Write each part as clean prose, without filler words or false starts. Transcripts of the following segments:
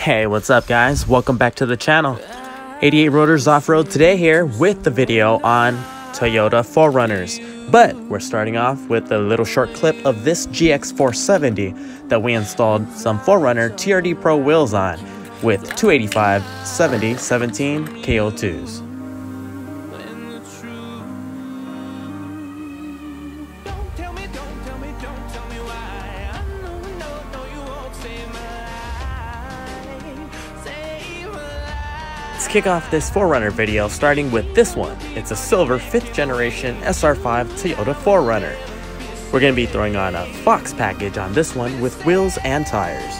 Hey, what's up guys? Welcome back to the channel. 88 Rotors Off-Road today here with the video on Toyota 4Runners. But we're starting off with a little short clip of this GX470 that we installed some 4Runner TRD Pro wheels on with 285 70 17 KO2s. Let's kick off this 4Runner video starting with this one. It's a silver 5th generation SR5 Toyota 4Runner. We're going to be throwing on a Fox package on this one with wheels and tires.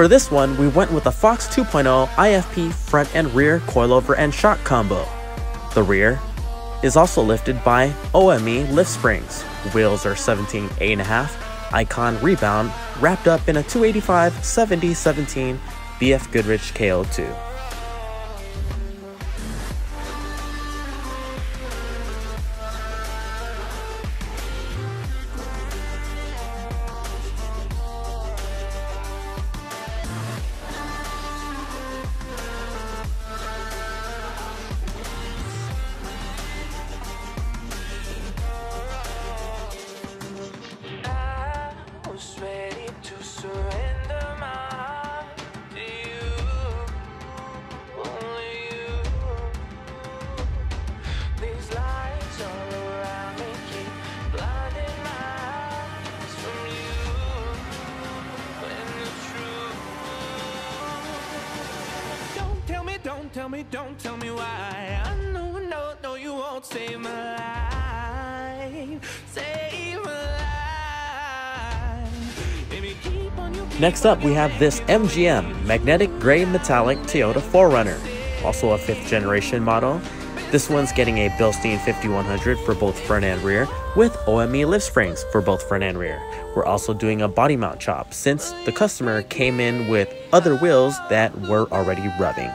For this one, we went with the Fox 2.0 IFP front and rear coilover and shock combo. The rear is also lifted by OME lift springs. Wheels are 17 8.5 Icon rebound wrapped up in a 285 70 17 BF Goodrich KO2. Don't tell me why. I know you won't save my life. Save my life. Baby, keep on your Next up, we have this MGM magnetic gray metallic Toyota 4Runner, also a 5th generation model. This one's getting a Bilstein 5100 for both front and rear with OME lift springs for both front and rear. We're also doing a body mount chop since the customer came in with other wheels that were already rubbing.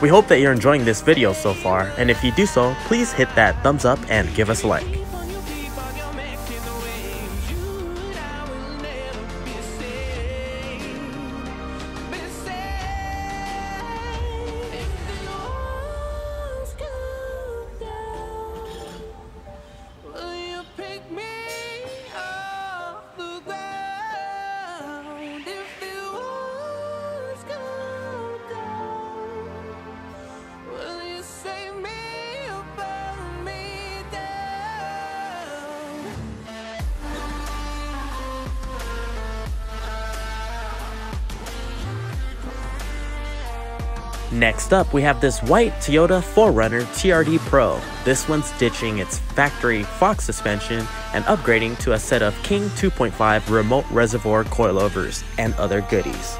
We hope that you're enjoying this video so far, and if you do so, please hit that thumbs up and give us a like. Next up, we have this white Toyota 4Runner TRD Pro. This one's ditching its factory Fox suspension and upgrading to a set of King 2.5 remote reservoir coilovers and other goodies.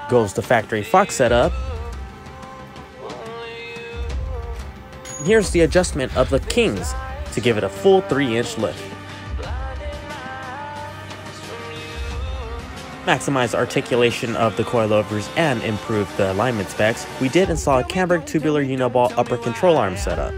Goes the factory Fox setup. Here's the adjustment of the Kings to give it a full 3-inch lift. Maximize articulation of the coilovers and improve the alignment specs. We did install a cambered tubular uniball upper control arm setup.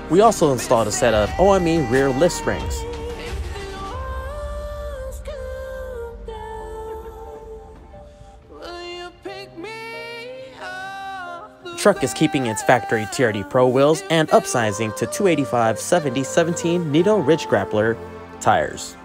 We also installed a set of OME rear lift springs. The truck is keeping its factory TRD Pro wheels and upsizing to 285/70/17 Nitto Ridge Grappler tires.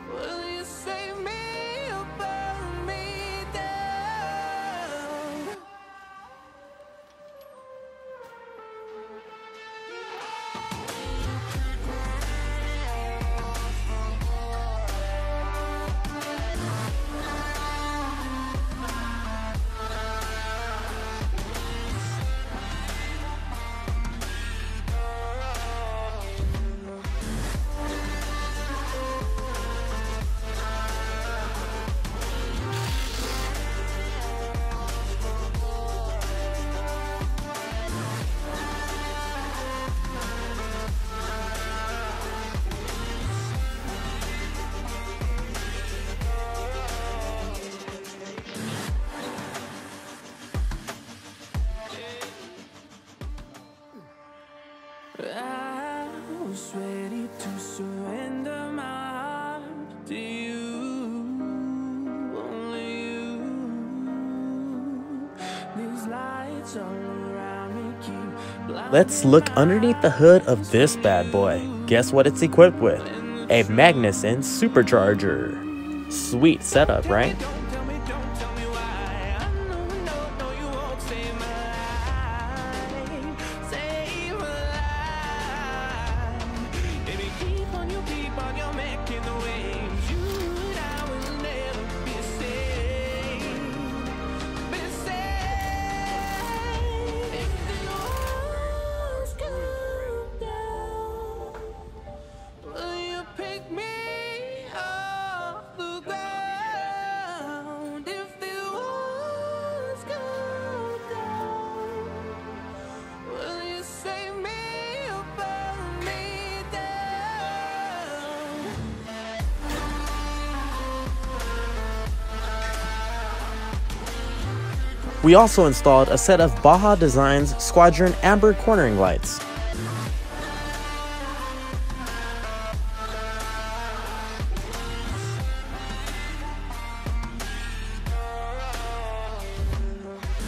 I was ready to surrender my heart to you, only you. These lights all around me keep blinding. Let's look underneath the hood of this bad boy. Guess what it's equipped with? A Magnuson Supercharger. Sweet setup, right? We also installed a set of Baja Designs Squadron Amber cornering lights.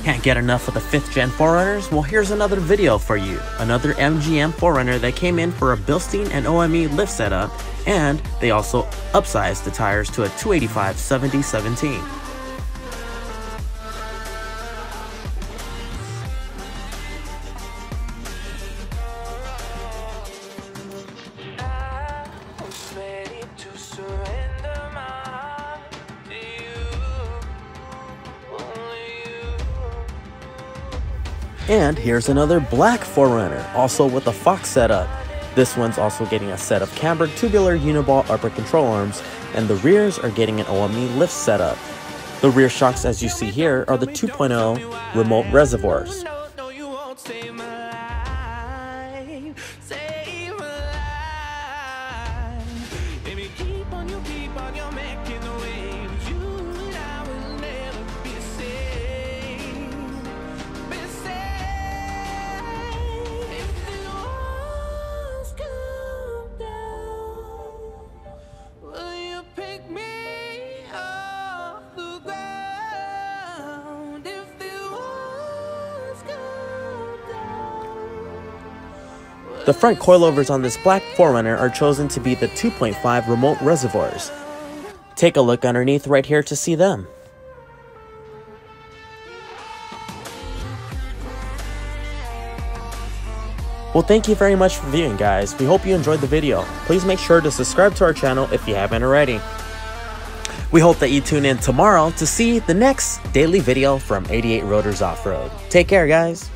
Can't get enough of the 5th gen 4Runners? Well, here's another video for you. Another MGM 4Runner that came in for a Bilstein and OME lift setup, and they also upsized the tires to a 285/70/17. And here's another black 4Runner, also with a Fox setup. This one's also getting a set of cambered tubular uniball upper control arms, and the rears are getting an OME lift setup. The rear shocks, as you see here, are the 2.0 remote reservoirs. The front coilovers on this black 4Runner are chosen to be the 2.5 remote reservoirs. Take a look underneath right here to see them. Well, thank you very much for viewing, guys. We hope you enjoyed the video. Please make sure to subscribe to our channel if you haven't already. We hope that you tune in tomorrow to see the next daily video from 88 Rotors Off-Road. Take care, guys.